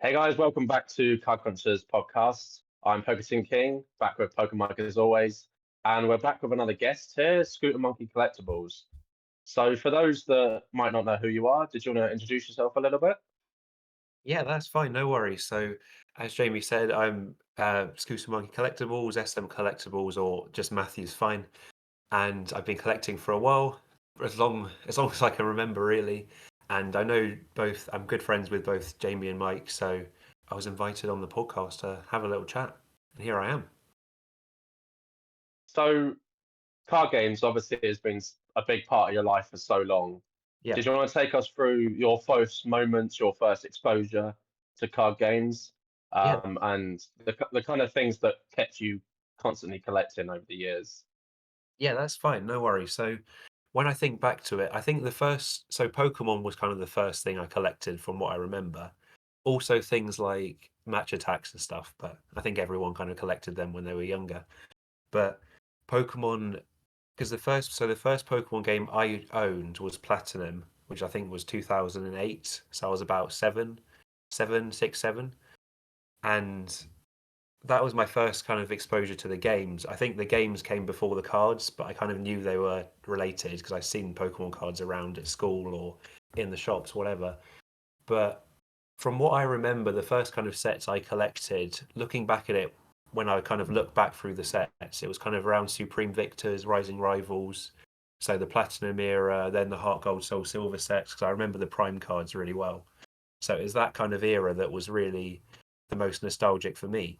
Hey guys, welcome back to Card Crunchers podcast. I'm Pokemon King, back with Pokemon as always, and we're back with another guest here, Scooter Monkey Collectibles. So, for those that might not know who you are, did you want to introduce yourself a little bit? Yeah, that's fine. No worries. So, as Jamie said, I'm Scooter Monkey Collectibles, SM Collectibles, or just Matthew's fine. And I've been collecting for a while, as long as I can remember, really. And I know both. I'm good friends with both Jamie and Mike, so I was invited on the podcast to have a little chat, and here I am. So, card games obviously has been a big part of your life for so long. Yeah, Did you want to take us through your first moments, your first exposure to card games, yeah, and the kind of things that kept you constantly collecting over the years? yeah. That's fine. No worries. So, when I think back to it, I think Pokemon was kind of the first thing I collected from what I remember. Also things like match attacks and stuff, but I think everyone kind of collected them when they were younger. But Pokemon, because the first Pokemon game I owned was Platinum, which I think was 2008. So I was about seven, 6, 7, and that was my first kind of exposure to the games. I think the games came before the cards, but I kind of knew they were related because I'd seen Pokemon cards around at school or in the shops, whatever. But from what I remember, the first kind of sets I collected, looking back at it, when I kind of look back through the sets, it was kind of around Supreme Victors, Rising Rivals, so the Platinum era, then the Heart Gold, Soul Silver sets, because I remember the Prime cards really well. So it was that kind of era that was really the most nostalgic for me.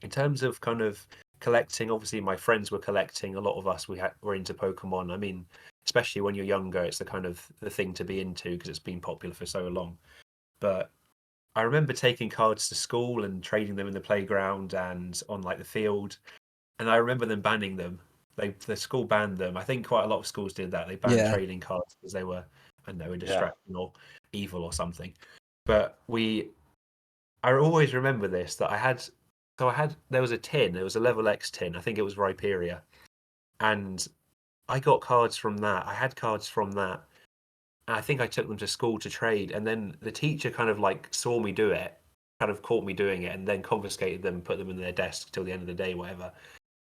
In terms of kind of collecting, obviously my friends were collecting. A lot of us were into Pokemon. I mean, especially when you're younger, it's the kind of the thing to be into because it's been popular for so long. But I remember taking cards to school and trading them in the playground and on like the field. And I remember them banning them. The school banned them. I think quite a lot of schools did that. They banned Yeah. trading cards because they were, I don't know, a Yeah. distraction or evil or something. But I always remember this that there was a tin. It was a level X tin. I think it was Rhyperia, and I got cards from that. I had cards from that. And I think I took them to school to trade, and then the teacher kind of like saw me do it, kind of caught me doing it, and then confiscated them, put them in their desk till the end of the day, whatever.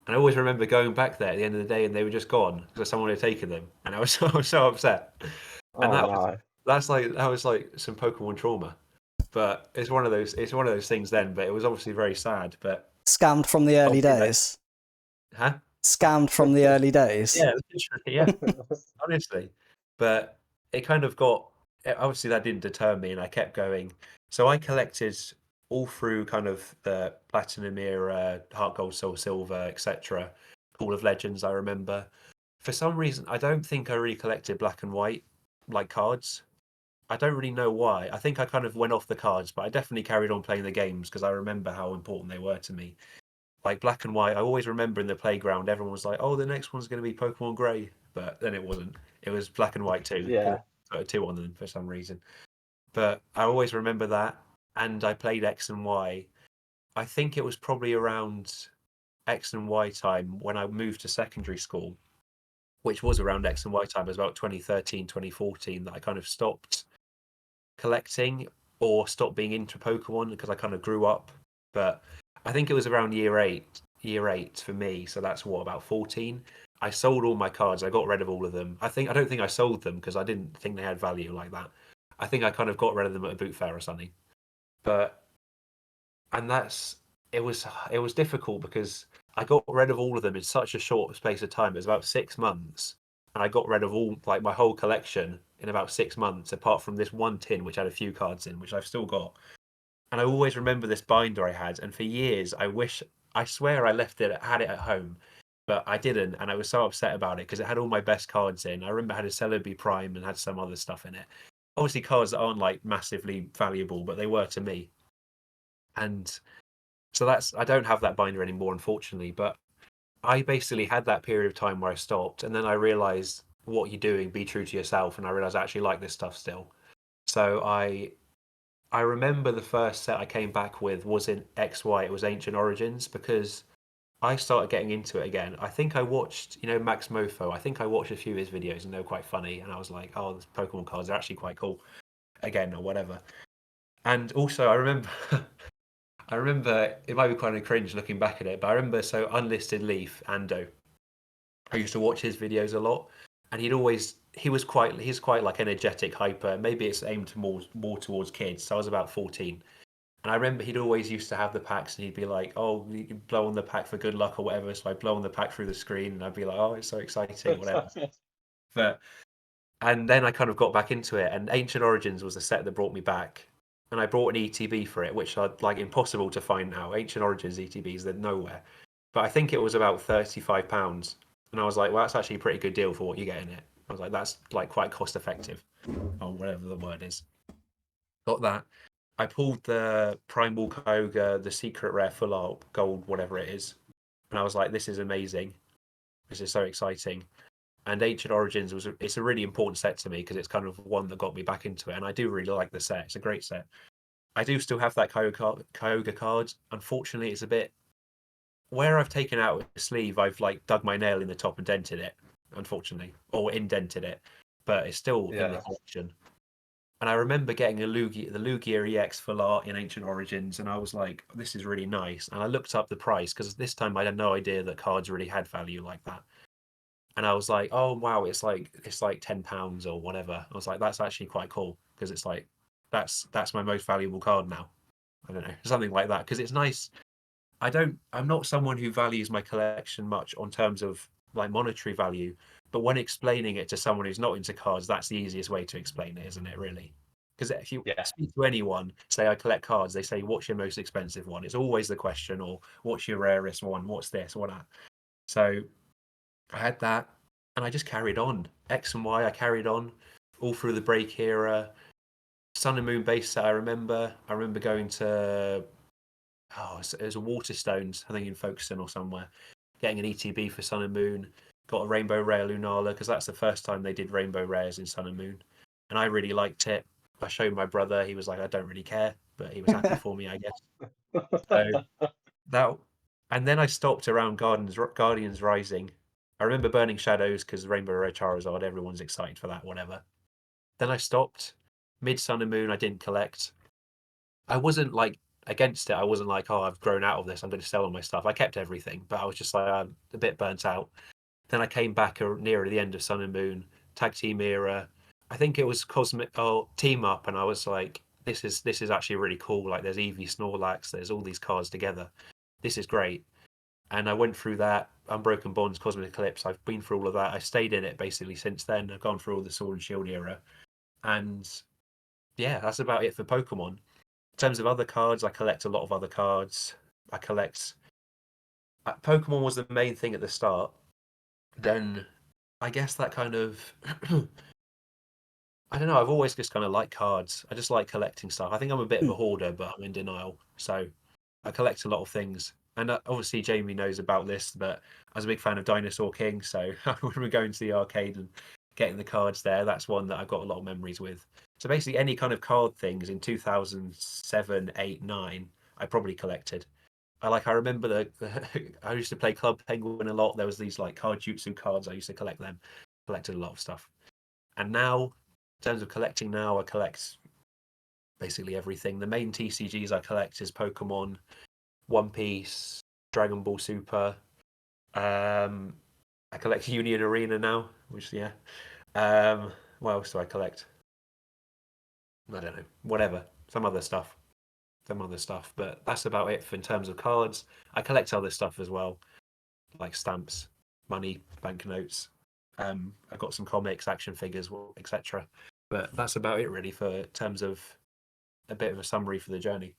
And I always remember going back there at the end of the day, and they were just gone because someone had taken them, and I was so upset. And Oh no. that was like some Pokemon trauma. But it's one of those things then. But it was obviously very sad. But Scammed from the early obviously, days. huh? Scammed from the early days. Yeah, literally, yeah, honestly. But it kind of obviously that didn't deter me, and I kept going. So I collected all through kind of the Platinum era, Heart Gold, Soul Silver, etc. Call of Legends, I remember. For some reason, I don't think I really collected Black and White like cards. I don't really know why. I think I kind of went off the cards, but I definitely carried on playing the games because I remember how important they were to me. Like Black and White, I always remember in the playground, everyone was like, "Oh, the next one's going to be Pokemon Grey," but then it wasn't. It was Black and White 2. They Yeah. put a 2 on them for some reason. But I always remember that, and I played X and Y. I think it was probably around X and Y time when I moved to secondary school, which was around X and Y time. It was about 2013, 2014 that I kind of stopped collecting or stopped being into Pokemon because I kind of grew up. But I think it was around year eight for me. So that's what, about 14. I sold all my cards. I got rid of all of them. I don't think I sold them because I didn't think they had value like that. I think I kind of got rid of them at a boot fair or something. But and that's it was difficult because I got rid of all of them in such a short space of time. It was about 6 months, and I got rid of all like my whole collection in about 6 months, apart from this one tin which had a few cards in, which I've still got. And I always remember this binder I had, and for years I swear I had it at home, but I didn't, and I was so upset about it because it had all my best cards in. I remember it had a Celebi Prime and had some other stuff in it. Obviously, cards that aren't like massively valuable, but they were to me. And so I don't have that binder anymore, unfortunately. But I basically had that period of time where I stopped, and then I realized what you're doing, be true to yourself, and I realized I actually like this stuff still. So I remember the first set I came back with was in XY. It was Ancient Origins because I started getting into it again. I think I watched, Max Mofo. I think I watched a few of his videos and they were quite funny. And I was like, oh, the Pokemon cards are actually quite cool again or whatever. And also, I remember, I remember it might be kind of cringe looking back at it, but I remember Unlisted Leaf Ando. I used to watch his videos a lot, and he's quite like energetic, hyper. Maybe it's aimed more towards kids. So I was about 14, and I remember he'd always used to have the packs, and he'd be like, "Oh, you can blow on the pack for good luck or whatever." So I blow on the pack through the screen, and I'd be like, "Oh, it's so exciting, whatever." But and then I kind of got back into it, and Ancient Origins was the set that brought me back. And I brought an ETB for it, which are like impossible to find now. Ancient Origins ETBs, they're nowhere. But I think it was about £35. And I was like, well, that's actually a pretty good deal for what you get in it. I was like, that's like quite cost effective, or whatever the word is. Got that. I pulled the Primal Kyogre, the secret rare full art gold, whatever it is. And I was like, this is amazing. This is so exciting. And Ancient Origins it's a really important set to me because it's kind of one that got me back into it, and I do really like the set. It's a great set. I do still have that Kyogre card. Unfortunately, it's a bit where I've taken out the sleeve. I've like dug my nail in the top and dented it, unfortunately, or indented it, but it's still in the collection. And I remember getting the Lugia EX full art in Ancient Origins, and I was like, this is really nice. And I looked up the price because this time I had no idea that cards really had value like that. And I was like, oh wow, it's like £10 or whatever. I was like, that's actually quite cool because it's like that's my most valuable card now. I don't know, something like that, because it's nice. I'm not someone who values my collection much on terms of like monetary value, but when explaining it to someone who's not into cards, that's the easiest way to explain it, isn't it, really? Because if you speak to anyone, say I collect cards, they say, what's your most expensive one? It's always the question, or what's your rarest one? What's this or that? So I had that, and I just carried on. X and Y, I carried on all through the break era. Sun and Moon base set, I remember. I remember going to it was a Waterstones, I think in Folkestone or somewhere, getting an ETB for Sun and Moon. Got a Rainbow Rare Lunala because that's the first time they did Rainbow Rares in Sun and Moon, and I really liked it. I showed my brother. He was like, "I don't really care," but he was happy for me, I guess. So that, and then I stopped around Guardians Rising. I remember Burning Shadows because Rainbow Rare Charizard, everyone's excited for that, whatever. Then I stopped. Mid Sun and Moon, I didn't collect. I wasn't like against it. I wasn't like, oh, I've grown out of this. I'm going to sell all my stuff. I kept everything, but I was just like, I'm a bit burnt out. Then I came back nearer the end of Sun and Moon, Tag Team era. I think it was Team Up, and I was like, this is actually really cool. Like, there's Eevee, Snorlax, there's all these cards together. This is great. And I went through that, Unbroken Bonds, Cosmic Eclipse. I've been through all of that. I stayed in it basically since then. I've gone through all the Sword and Shield era, and yeah, that's about it for Pokemon. In terms of other cards, I collect a lot of other cards. I collect. Pokemon was the main thing at the start. Then I guess that kind of. I don't know. I've always just kind of liked cards. I just like collecting stuff. I think I'm a bit of a hoarder, but I'm in denial. So I collect a lot of things. And obviously, Jamie knows about this, but I was a big fan of Dinosaur King. So when we're going to the arcade and getting the cards there, that's one that I've got a lot of memories with. So basically, any kind of card things in 2007, 8, 9, I probably collected. I remember I used to play Club Penguin a lot. There was these like card jutsu cards. I used to collect them. Collected a lot of stuff. And now, in terms of collecting now, I collect basically everything. The main TCGs I collect is Pokemon, One Piece, Dragon Ball Super. I collect Union Arena now, which yeah. What else do I collect? I don't know. Whatever. Some other stuff. But that's about it in terms of cards. I collect other stuff as well, like stamps, money, banknotes. I've got some comics, action figures, etc. But that's about it really for terms of a bit of a summary for the journey.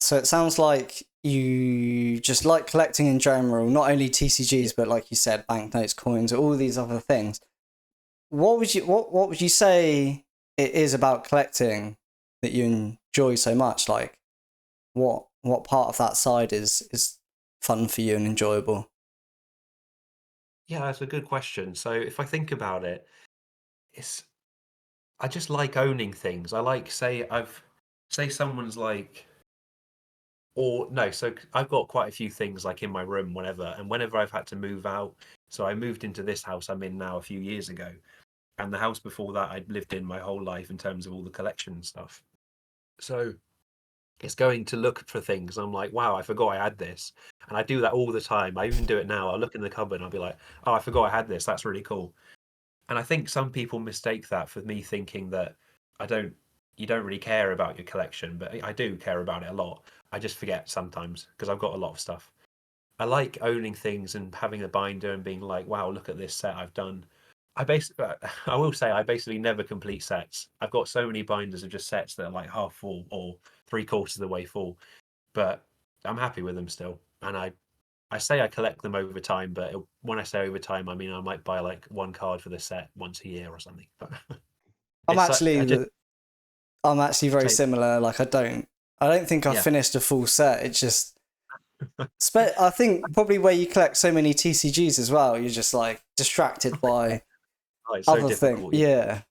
So it sounds like you just like collecting in general, not only TCGs, but like you said, banknotes, coins, all these other things. What would you say it is about collecting that you enjoy so much? Like, what part of that side is fun for you and enjoyable? Yeah, that's a good question. So if I think about it, I just like owning things. I like say someone's like or no, so I've got quite a few things like in my room whenever, and whenever I've had to move out. So I moved into this house I'm in now a few years ago, and the house before that I'd lived in my whole life in terms of all the collection and stuff. So it's going to look for things. I'm like, wow, I forgot I had this. And I do that all the time. I even do it now. I'll look in the cupboard and I'll be like, oh, I forgot I had this. That's really cool. And I think some people mistake that for me thinking that you don't really care about your collection, but I do care about it a lot. I just forget sometimes because I've got a lot of stuff. I like owning things and having a binder and being like, wow, look at this set I've done. I will say I basically never complete sets. I've got so many binders of just sets that are like half full or 3/4 of the way full, but I'm happy with them still. And I say I collect them over time, but when I say over time, I mean I might buy like one card for the set once a year or something. But I'm it's like, I'm actually very say- similar. Like I don't think I've Yeah. finished a full set. It's just, I think probably where you collect so many TCGs as well, you're just like distracted by oh, it's so other things. difficult. Yeah.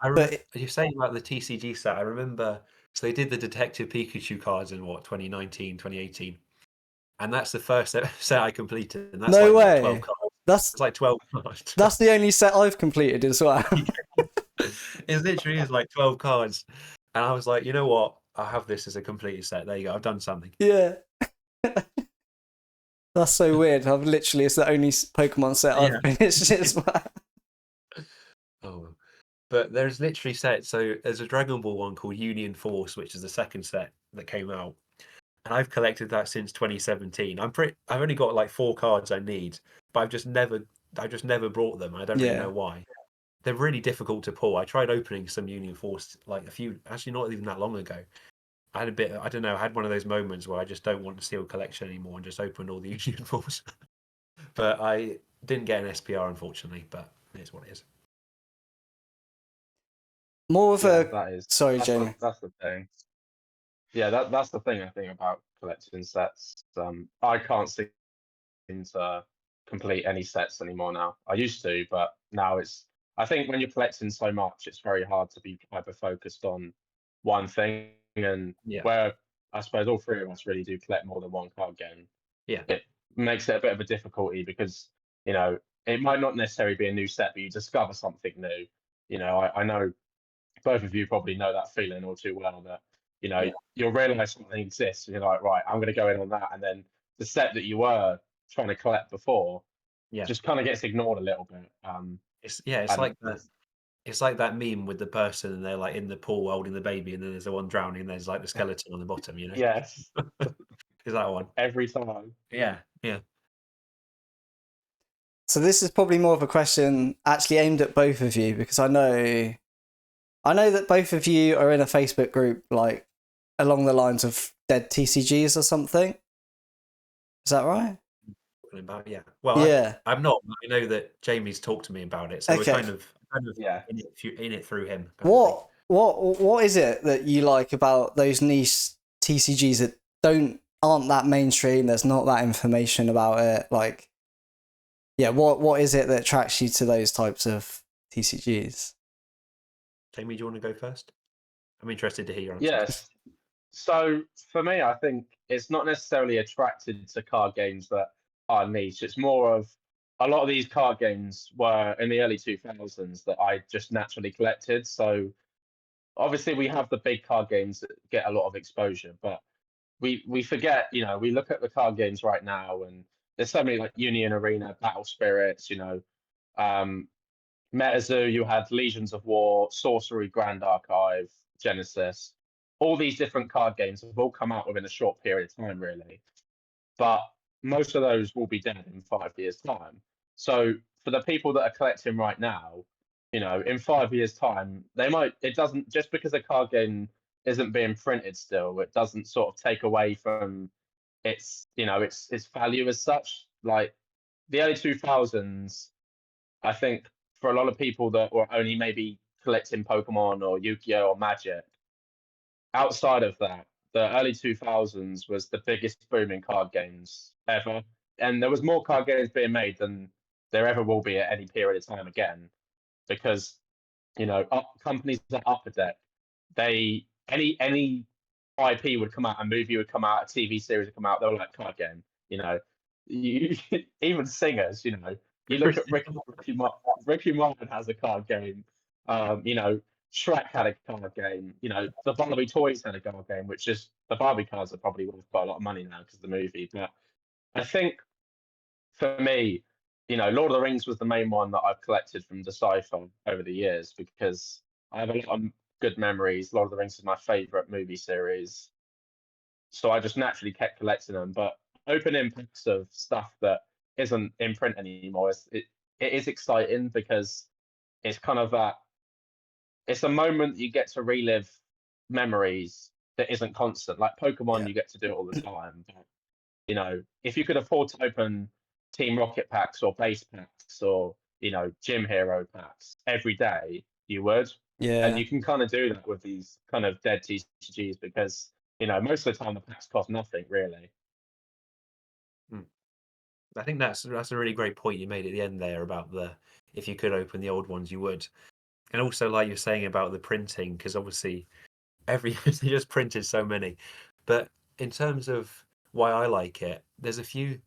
I remember But you're saying about the TCG set. I remember, so they did the Detective Pikachu cards in 2019, 2018, and that's the first set I completed. And that's no like what, way. 12 cards. That's It's like 12 cards. that's the only set I've completed as well. It literally is like 12 cards, and I was like, you know what? I'll have this as a completed set. There you go. I've done something. Yeah. That's so weird. It's the only Pokemon set I've finished as well. Oh, but there's literally sets. So there's a Dragon Ball one called Union Force, which is the second set that came out, and I've collected that since 2017. I've only got like 4 cards I need, but I've just never brought them. I don't really Yeah. know why. They're really difficult to pull. I tried opening some Union Force like actually not even that long ago. I had I don't know, I had one of those moments where I just don't want a sealed collection anymore and just opened all the Union Force. But I didn't get an SPR, unfortunately, but it is what it is. More of Yeah, a. that is. Sorry, That's Jamie. that's the thing. Yeah, that's the thing I think about collecting sets. I can't seem to complete any sets anymore now. I used to, but now it's. I think when you're collecting so much, it's very hard to be hyper focused on one thing. And Yeah. where I suppose all three of us really do collect more than one card game, Yeah. it makes it a bit of a difficulty because it might not necessarily be a new set, but you discover something new. I know both of you probably know that feeling all too well that you'll realize something exists and you're like, right, I'm going to go in on that, and then the set that you were trying to collect before just kind of gets ignored a little bit. It's and like that. It's like that meme with the person and they're like in the pool holding the baby, and then there's the one drowning, and there's like the skeleton on the bottom. Yes, Is that one? every time. Yeah. So this is probably more of a question actually aimed at both of you because I know that both of you are in a Facebook group like along the lines of Dead TCGs or something. Is that right? About Well, Yeah. I'm not. I know that Jamie's talked to me about it, so Okay. we're kind of Yeah. in it through him. kind of thing. What is it that you like about those niche TCGs that aren't that mainstream? There's not that information about it. Like, yeah, what is it that attracts you to those types of TCGs? Jamie, do you want to go first? I'm interested to hear your answer. Yes. So for me, I think it's not necessarily attracted to card games that are niche. It's more of a lot of these card games were in the early 2000s that I just naturally collected. So obviously we have the big card games that get a lot of exposure, but we forget, we look at the card games right now and there's so many like Union Arena, Battle Spirits, MetaZoo, you had Legions of War, Sorcery, Grand Archive, Genesis. All these different card games have all come out within a short period of time, really. But most of those will be dead in 5 years' time. So for the people that are collecting right now, in 5 years' time, it doesn't, just because a card game isn't being printed still, it doesn't sort of take away from its value as such. Like the early 2000s, I think for a lot of people that were only maybe collecting Pokemon or Yu-Gi-Oh or Magic, outside of that, the early 2000s was the biggest boom in card games ever. And there was more card games being made than there ever will be at any period of time again. Because, companies like Upper Deck, any IP would come out, a movie would come out, a TV series would come out, they were like card game, even singers, you look at Ricky Martin has a card game. Shrek had a card game. You know, the Barbie toys had a card game, which is the Barbie cards are probably worth quite a lot of money now because of the movie. But I think for me, you know, Lord of the Rings was the main one that I've collected from Decipher over the years because I have a lot of good memories. Lord of the Rings is my favorite movie series, so I just naturally kept collecting them. But opening packs of stuff that isn't in print anymore it is exciting because it's kind of that it's a moment you get to relive memories that isn't constant. Like Pokemon, Yeah. you get to do it all the time. But, you know, if you could afford to open Team Rocket packs or base packs or, you know, Gym Hero packs every day, you would. And Yeah. you can kind of do that with these kind of dead TCGs because, you know, most of the time the packs cost nothing really. I think that's a really great point you made at the end there about the if you could open the old ones, you would. And also, like you're saying about the printing, because obviously they just printed so many. But in terms of why I like it, there's a few.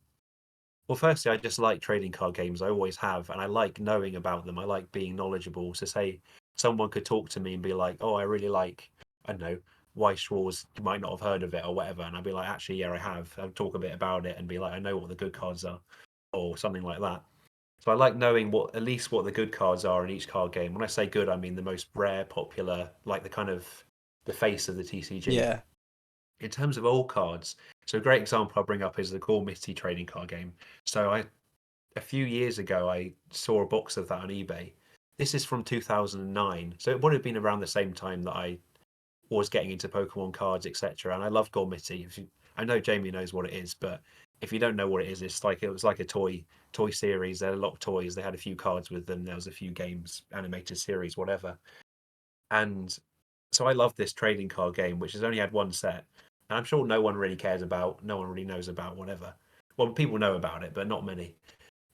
Well, firstly, I just like trading card games. I always have, and I like knowing about them. I like being knowledgeable. So, say someone could talk to me and be like, "Oh, I really like, I don't know, Weiss Wars. You might not have heard of it or whatever," and I'd be like, "Actually, yeah, I have." I'd talk a bit about it and be like, "I know what the good cards are," or something like that. So I like knowing what at least what the good cards are in each card game. When I say good, I mean the most rare, popular, like the kind of the face of the TCG. Yeah. In terms of old cards, so a great example I'll bring up is the Gormity trading card game. So a few years ago I saw a box of that on eBay. This is from 2009, so it would have been around the same time that I was getting into Pokemon cards, etc. And I love Gormity. I know Jamie knows what it is, but if you don't know what it is, it was like a toy series. There are a lot of toys. They had a few cards with them. There was a few games, animated series, whatever. And so I love this trading card game, which has only had one set. And I'm sure no one really cares about, no one really knows about, whatever. Well, people know about it, but not many.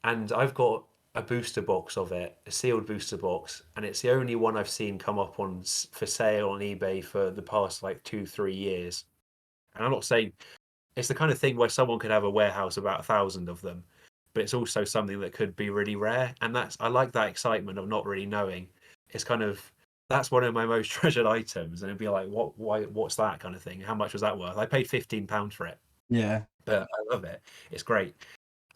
And I've got a booster box of it, a sealed booster box, and it's the only one I've seen come up on for sale on eBay for the past like 2-3 years. And I'm not saying it's the kind of thing where someone could have a warehouse of about 1,000 of them, but it's also something that could be really rare. And I like that excitement of not really knowing. It's kind of that's one of my most treasured items, and it'd be like, what's that kind of thing? How much was that worth? I paid £15 for it, Yeah. but I love it. It's great.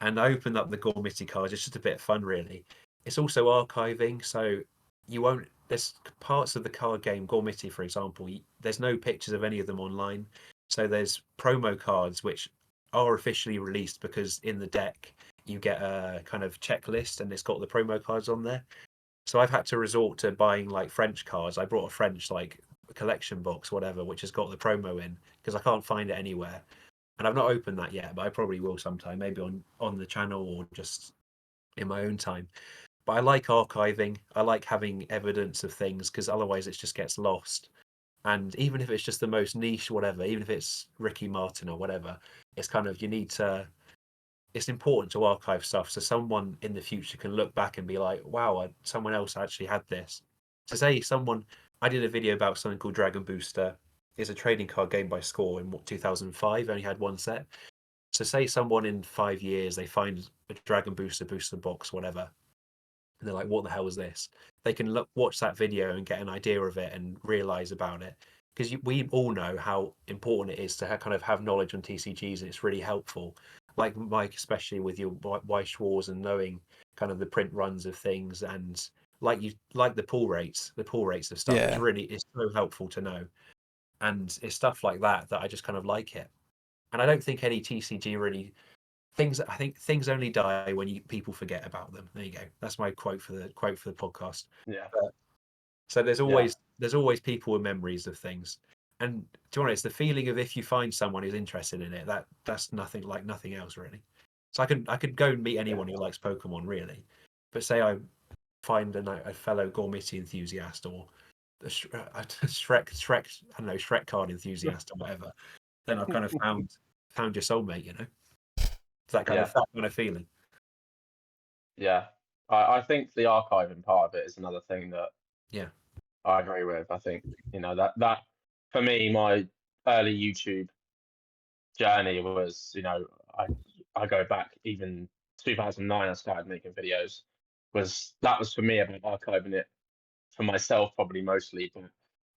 And I opened up the Gormity cards. It's just a bit of fun, really. It's also archiving, so you won't. There's parts of the card game, Gormity, for example. There's no pictures of any of them online. So there's promo cards which are officially released because in the deck you get a kind of checklist and it's got the promo cards on there. So I've had to resort to buying like French cards. I brought a French like collection box, whatever, which has got the promo in because I can't find it anywhere. And I've not opened that yet, but I probably will sometime, maybe on the channel or just in my own time. But I like archiving. I like having evidence of things because otherwise it just gets lost. And even if it's just the most niche, whatever, even if it's Ricky Martin or whatever, it's kind of it's important to archive stuff so someone in the future can look back and be like, wow, someone else actually had this. So say I did a video about something called Dragon Booster. It's a trading card game by Score in 2005, only had one set. So say someone in 5 years, they find a Dragon booster box, whatever, and they're like, what the hell is this? They can watch that video and get an idea of it and realize about it. Because we all know how important it is to kind of have knowledge on TCGs, and it's really helpful. Like Mike, especially with your Weiss Wars and knowing kind of the print runs of things, and like the pull rates of stuff is Yeah. really is so helpful to know. And it's stuff like that I just kind of like it. And I don't think any TCG really I think things only die when people forget about them. There you go. That's my quote for the podcast. Yeah. So there's Yeah. always people with memories of things. And to be honest, the feeling of if you find someone who's interested in it, that's nothing like nothing else really. So I could go and meet anyone who likes Pokemon really, but say I find a fellow Gormity enthusiast or a Shrek I don't know Shrek card enthusiast or whatever, then I've kind of found your soulmate, you know. It's that Yeah. kind of feeling. Yeah. I think the archiving part of it is another thing that Yeah. I agree with. I think, you know, that for me, my early YouTube journey was, you know, I go back even 2009, I started making videos. That was for me about archiving it for myself, probably mostly. But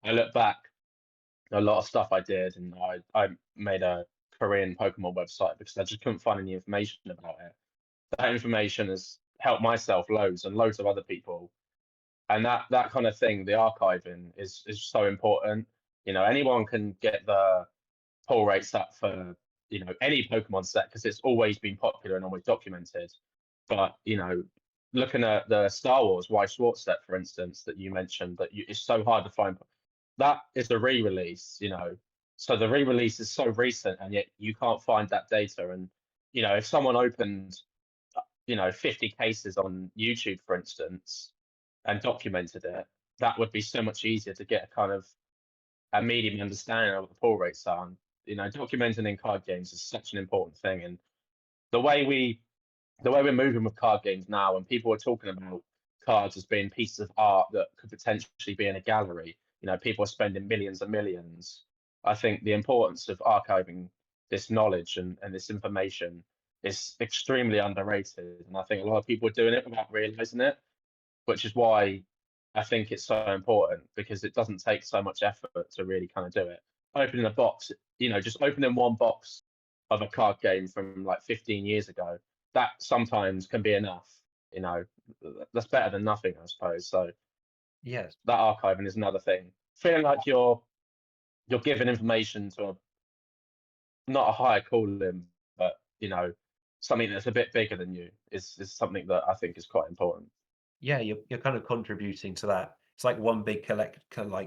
I look back a lot of stuff I did, and I made a Korean Pokemon website because I just couldn't find any information about it. That information has helped myself loads and loads of other people, and that kind of thing, the archiving is so important. Anyone can get the pull rates up for any Pokemon set because it's always been popular and always documented. But looking at the Star Wars Y Schwartz set, for instance, that you mentioned, it's so hard to find. That is a re-release, so the re-release is so recent, and yet you can't find that data. And if someone opened 50 cases on YouTube, for instance, and documented it, that would be so much easier to get a kind of a medium understanding of what the pull rates are. And, documenting in card games is such an important thing. And the way we're moving with card games now, and people are talking about cards as being pieces of art that could potentially be in a gallery, people are spending millions and millions. I think the importance of archiving this knowledge and this information is extremely underrated. And I think a lot of people are doing it without realizing it, which is why I think it's so important, because it doesn't take so much effort to really kind of do it. Opening a box, just opening one box of a card game from like 15 years ago, that sometimes can be enough. That's better than nothing, I suppose. So Yes. that archiving is another thing. Feeling like you're giving information to not a higher calling, but something that's a bit bigger than you is something that I think is quite important. Yeah, you're kind of contributing to that. It's like one big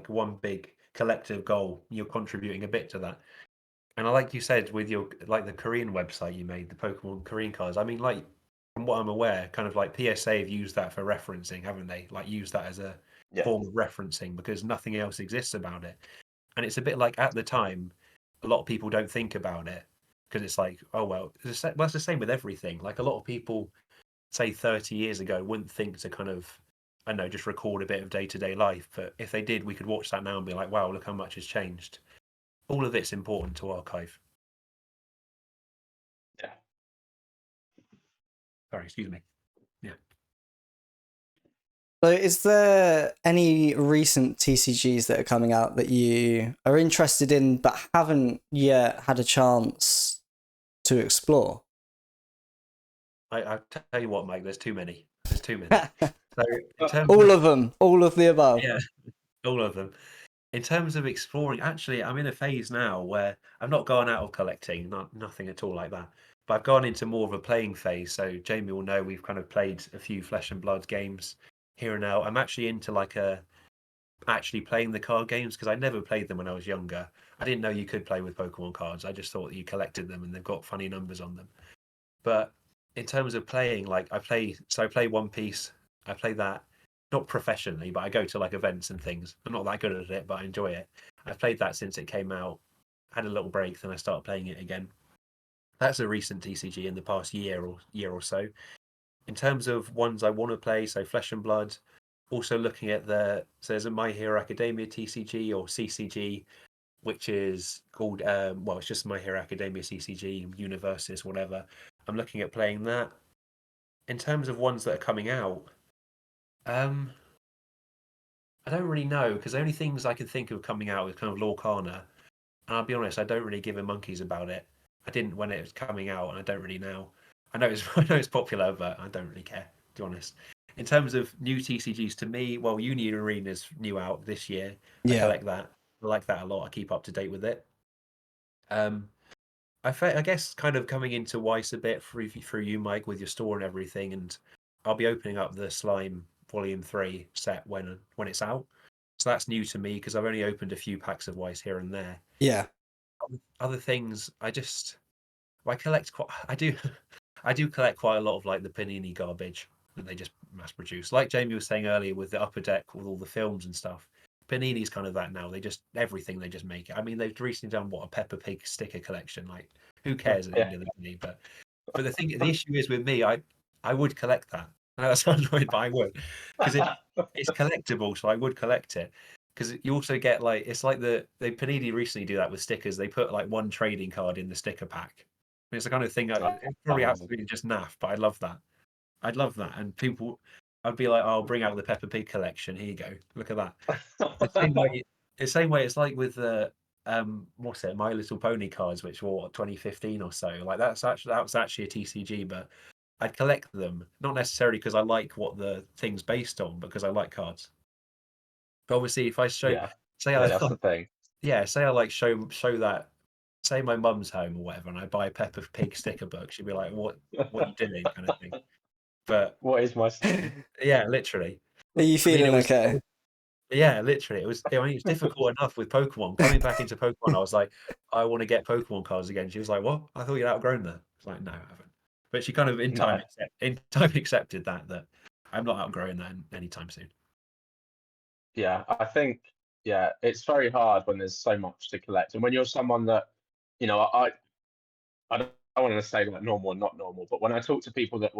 one big collective goal. You're contributing a bit to that. And I like you said with your like the Korean website you made, the Pokemon Korean cards. I mean, like from what I'm aware, kind of like PSA have used that for referencing, haven't they? Like used that as a form of referencing because nothing else exists about it. And it's a bit like at the time, a lot of people don't think about it because it's like, oh well, it's the same with everything. Like a lot of people say 30 years ago wouldn't think to kind of, I don't know, just record a bit of day-to-day life. But if they did, we could watch that now and be like, wow, look how much has changed. All of it's important to archive. Yeah. Sorry, excuse me. Yeah. So, is there any recent TCGs that are coming out that you are interested in but haven't yet had a chance to explore? I tell you what, Mike, there's too many. There's too many. So in terms All of them, all of the above. yeah, all of them. In terms of exploring, actually, I'm in a phase now where I've not gone out of collecting, nothing at all like that. But I've gone into more of a playing phase. So Jamie will know we've kind of played a few Flesh and Blood games here and now. I'm actually into actually playing the card games because I never played them when I was younger. I didn't know you could play with Pokemon cards. I just thought that you collected them and they've got funny numbers on them. But in terms of playing, like I play One Piece. I play that not professionally, but I go to like events and things. I'm not that good at it, but I enjoy it. I've played that since it came out. Had a little break, then I started playing it again. That's a recent TCG in the past year or so. In terms of ones I want to play, so Flesh and Blood. Also looking at so there's a My Hero Academia TCG or CCG, which is called it's just My Hero Academia CCG Universes, whatever. I'm looking at playing that. In terms of ones that are coming out, I don't really know because the only things I can think of coming out is kind of Lorcana. And I'll be honest, I don't really give a monkeys about it. I didn't when it was coming out, and I don't really now. I know it's popular, but I don't really care, to be honest. In terms of new TCGs, to me, well, Uni Arena's new out this year. I collect that. I like that a lot. I keep up to date with it. I guess kind of coming into Weiss a bit through you, Mike, with your store and everything, and I'll be opening up the Slime Volume 3 set when it's out. So that's new to me because I've only opened a few packs of Weiss here and there. Yeah. Other things, I collect I do collect quite a lot of like the Panini garbage that they just mass produce. Like Jamie was saying earlier with the Upper Deck with all the films and stuff. Panini's kind of that now. They just everything they just make it. I mean, they've recently done a Peppa Pig sticker collection. Like, who cares at the end of the day? But the issue is with me, I would collect that. I know that sounds weird, but I would because it's collectible, so I would collect it. Because you also get like it's like they Panini recently do that with stickers. They put like one trading card in the sticker pack. It's the kind of thing it's probably absolutely just naff, but I love that. I'd love that, and people I'd be like, "I'll bring out the Peppa Pig collection. Here you go. Look at that." The same way it's like with the what's it, My Little Pony cards, which were what, 2015 or so. Like that was actually a TCG, but I'd collect them not necessarily because I like what the thing's based on, because I like cards. But obviously, if I say yeah, I that's the thing. say I like show that, say my mum's home or whatever, and I buy a Peppa Pig sticker book, she'd be like, "What are you doing?" kind of thing. But What is my yeah, literally. Are you feeling okay? Yeah, literally. It's difficult enough with Pokemon. Coming back into Pokemon, I was like, I want to get Pokemon cards again. She was like, "What? I thought you'd outgrown them." I was like, "No, I haven't." But she kind of in time accepted that I'm not outgrowing that anytime soon. Yeah, I think it's very hard when there's so much to collect, and when you're someone that, I don't want to say like normal and not normal, but when I talk to people that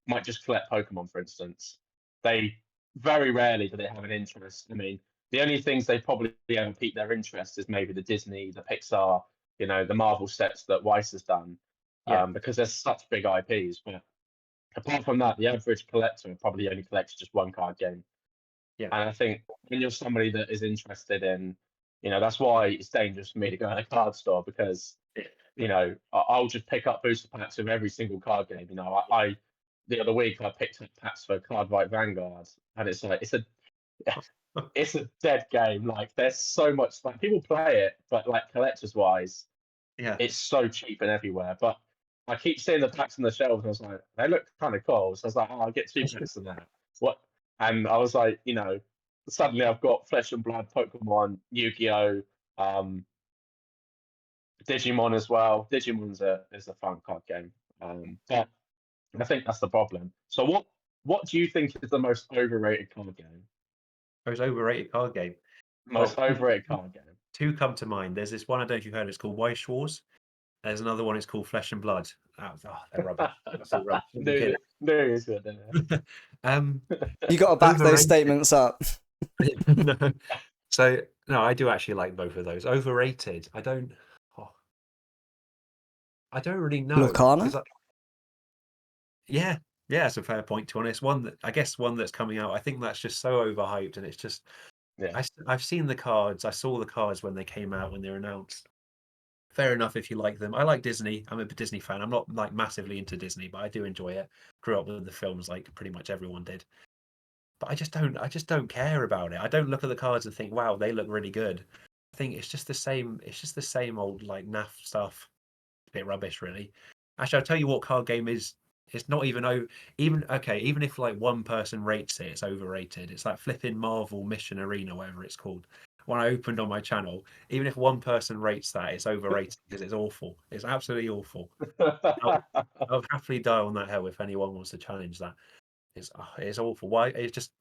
might just collect Pokemon, for instance, they very rarely do they have an interest. I mean, the only things they probably ever pique their interest is maybe the Disney, the Pixar, the Marvel sets that Weiss has done, Yeah. because they're such big IPs. But apart from that, the average collector probably only collects just one card game. Yeah. And I think when you're somebody that is interested in, that's why it's dangerous for me to go in a card store, because I'll just pick up booster packs of every single card game. I the other week I picked up packs for Card Right Vanguard, and it's like it's a dead game. Like there's so much, like people play it, but like collectors wise, Yeah. it's so cheap and everywhere. But I keep seeing the packs on the shelves, and I was like, they look kind of cool. So I was like, I'll get 2 packs of that. What? And I was like, suddenly I've got Flesh and Blood, Pokemon, Yu-Gi-Oh, Digimon as well. Digimon's is a fun card game. But I think that's the problem. So what do you think is the most overrated card game? Most overrated card game. Most Well, overrated card game. two come to mind. There's this one, I don't know if you've heard, it's called Weiss Wars. There's another one, it's called Flesh and Blood. They're rubbish. That's all rubbish. No, it's good. You got to back those Overrated. statements up. No. So no, I do actually like both of those. Overrated. I don't really know. Lorcana? Yeah, it's a fair point, to be honest. One that's coming out. I think that's just so overhyped, and it's just. Yeah. I've seen the cards. I saw the cards when they came out, when they were announced. Fair enough if you like them. I like Disney. I'm a Disney fan. I'm not like massively into Disney, but I do enjoy it. Grew up with the films like pretty much everyone did. But I just don't care about it. I don't look at the cards and think, wow, they look really good. I think it's just the same. It's just the same old like naff stuff. A bit rubbish, really. Actually, I'll tell you what card game is. It's not even even if like one person rates it, it's overrated. It's like flipping Marvel Mission Arena, whatever it's called. When I opened on my channel, even if one person rates that, it's overrated because it's awful. It's absolutely awful. I'll happily die on that hill if anyone wants to challenge that. It's awful. Why? It's just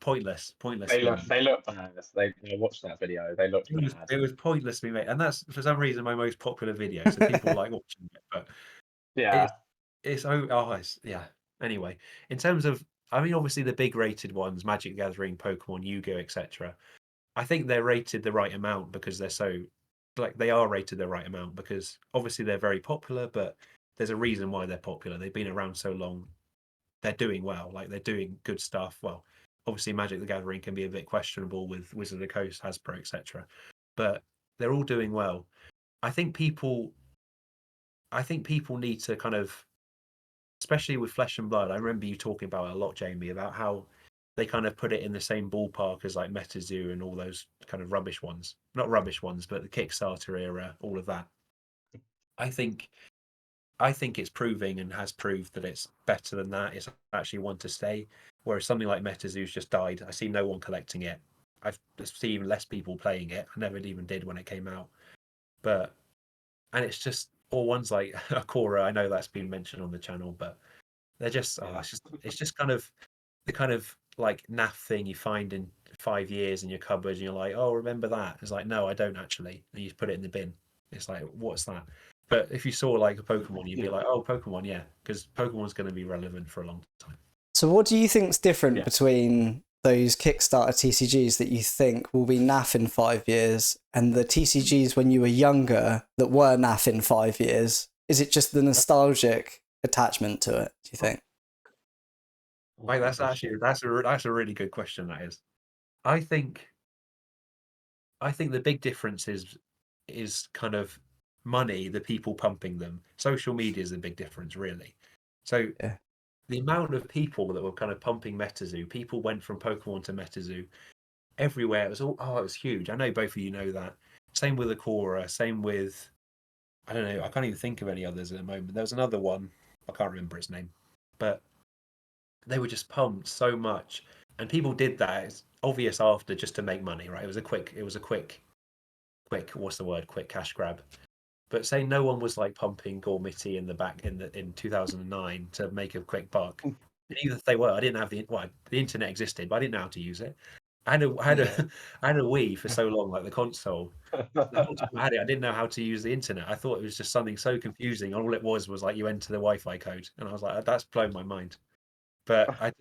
pointless. They look bad. They watched that video. They looked bad. It was pointless to me, mate. And that's for some reason my most popular video. So people like watching it, but Yeah. yeah. Anyway, in terms of, I mean, obviously the big rated ones, Magic the Gathering, Pokemon, Yu-Gi-Oh, etc. I think they're rated the right amount because they're so, like, they are rated the right amount because obviously they're very popular, but there's a reason why they're popular. They've been around so long. They're doing well. Like, they're doing good stuff. Well, obviously Magic the Gathering can be a bit questionable with Wizard of the Coast, Hasbro, etc. But they're all doing well. I think people need to kind of, especially with Flesh and Blood. I remember you talking about it a lot, Jamie, about how they kind of put it in the same ballpark as like MetaZoo and all those kind of rubbish ones. Not rubbish ones, but the Kickstarter era, all of that. I think it's proving and has proved that it's better than that. It's actually one to stay. Whereas something like MetaZoo's just died. I see no one collecting it. I've seen less people playing it. I never even did when it came out. And it's just, or ones like Akora. I know that's been mentioned on the channel, but they're just, it's just kind of the kind of like naff thing you find in 5 years in your cupboard, and you're like, oh, remember that? It's like, no, I don't actually. And you put it in the bin. It's like, what's that? But if you saw like a Pokemon, you'd be like, oh, Pokemon, yeah, because Pokemon's going to be relevant for a long time. So what do you think's different between those Kickstarter TCGs that you think will be naff in 5 years and the TCGs when you were younger that were naff in 5 years? Is it just the nostalgic attachment to it, do you think? Like that's a really good question. That is. I think the big difference is kind of money, the people pumping them. Social media is a big difference, really. So Yeah. the amount of people that were kind of pumping MetaZoo, people went from Pokemon to MetaZoo everywhere. It was it was huge. I know both of you know that. Same with Akora, same with I don't know, I can't even think of any others at the moment. There was another one, I can't remember its name. But they were just pumped so much. And people did that. It's obvious after just to make money, right? It was a quick what's the word? Quick cash grab. But say no one was like pumping Gormity in the back in 2009 to make a quick buck. And even if they were, I didn't have the internet existed, but I didn't know how to use it. I had a Wii for so long, like the console. The whole time I had it, I didn't know how to use the internet. I thought it was just something so confusing. All it was like you enter the Wi-Fi code, and I was like, that's blown my mind. But I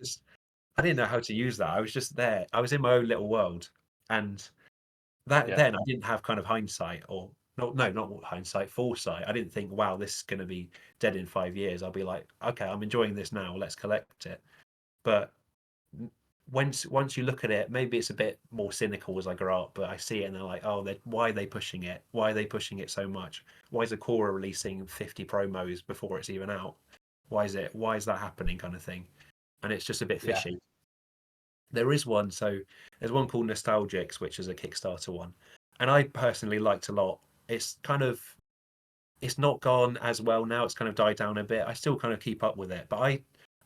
didn't know how to use that. I was just there. I was in my own little world, and then I didn't have kind of hindsight or not hindsight, foresight. I didn't think, wow, this is going to be dead in 5 years. I'll be like, okay, I'm enjoying this now. Let's collect it. But once you look at it, maybe it's a bit more cynical as I grow up. But I see it and they're like, oh, why are they pushing it? Why are they pushing it so much? Why is Akora releasing 50 promos before it's even out? Why is that happening? Kind of thing. And it's just a bit fishy. There is one, so there's one called Nostalgics, which is a Kickstarter one, and I personally liked a lot. It's not gone as well now. It's kind of died down a bit. I still kind of keep up with it, but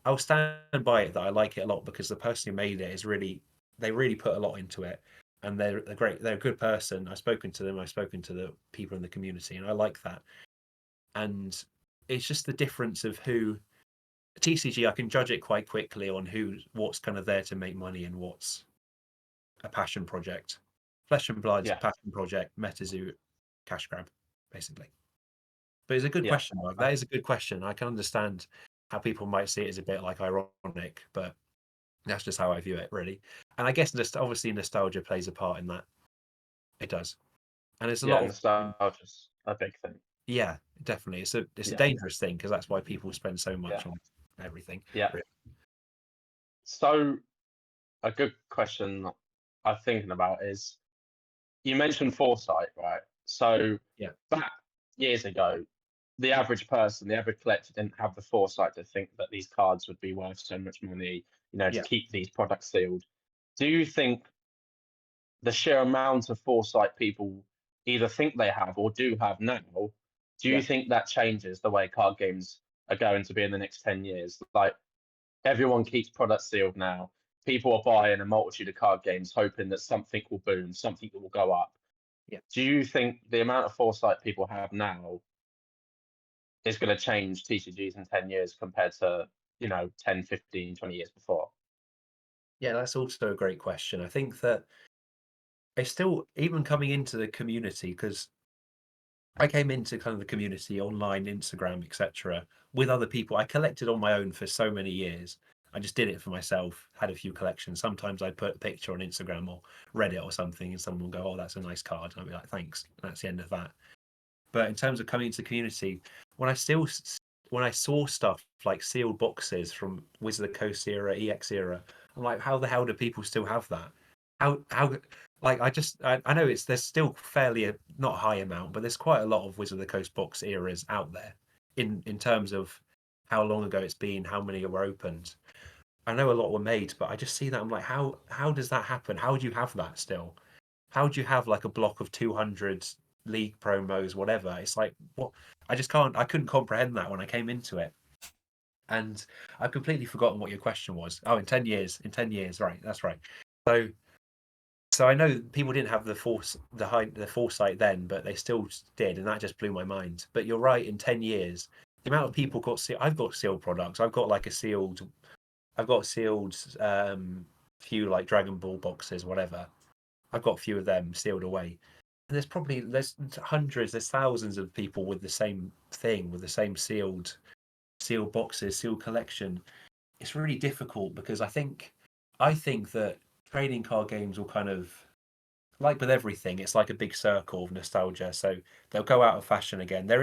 I'll stand by it that I like it a lot because the person who made it they really put a lot into it, and they're great. They're a good person. I've spoken to them. I've spoken to the people in the community, and I like that. And it's just the difference of who TCG, I can judge it quite quickly on what's kind of there to make money and what's a passion project. Flesh and Blood's passion project, MetaZoo, cash grab, basically. But it's a good question, Mark. That is a good question. I can understand how people might see it as a bit like ironic, but that's just how I view it, really. And I guess just obviously nostalgia plays a part in that. It does, and it's a lot of nostalgia's a big thing. Yeah, definitely. It's a dangerous thing because that's why people spend so much on everything. Yeah. Really. So, a good question I'm thinking about is you mentioned foresight, right? So, back years ago, the average person, the average collector didn't have the foresight to think that these cards would be worth so much money, to keep these products sealed. Do you think the sheer amount of foresight people either think they have or do have now, do you think that changes the way card games are going to be in the next 10 years? Like, everyone keeps products sealed now. People are buying a multitude of card games hoping that something will boom, something that will go up. Do you think the amount of foresight people have now is going to change TCGs in 10 years compared to, 10, 15, 20 years before? Yeah, that's also a great question. I think that it's still, even coming into the community, because I came into kind of the community online, Instagram, etc., with other people. I collected on my own for so many years. I just did it for myself, had a few collections. Sometimes I'd put a picture on Instagram or Reddit or something, and someone would go, oh, that's a nice card. And I'd be like, thanks. And that's the end of that. But in terms of coming into the community, when I saw stuff like sealed boxes from Wizard of the Coast era, EX era, I'm like, how the hell do people still have that? How like I know there's still fairly not a high amount, but there's quite a lot of Wizard of the Coast box eras out there in terms of how long ago it's been, how many were opened. I know a lot were made, but I just see that I'm like, how does that happen? How do you have that still? How do you have like a block of 200 league promos, whatever? It's like what I couldn't comprehend that when I came into it. And I've completely forgotten what your question was. Oh, in 10 years, right, that's right. So I know people didn't have the foresight then, but they still did, and that just blew my mind. But you're right, in 10 years, the amount of people I've got sealed products. I've got sealed few like Dragon Ball boxes, whatever. I've got a few of them sealed away. And there's hundreds, there's thousands of people with the same thing, with the same sealed boxes, sealed collection. It's really difficult because I think that trading card games will kind of, like with everything, it's like a big circle of nostalgia. So they'll go out of fashion again. They're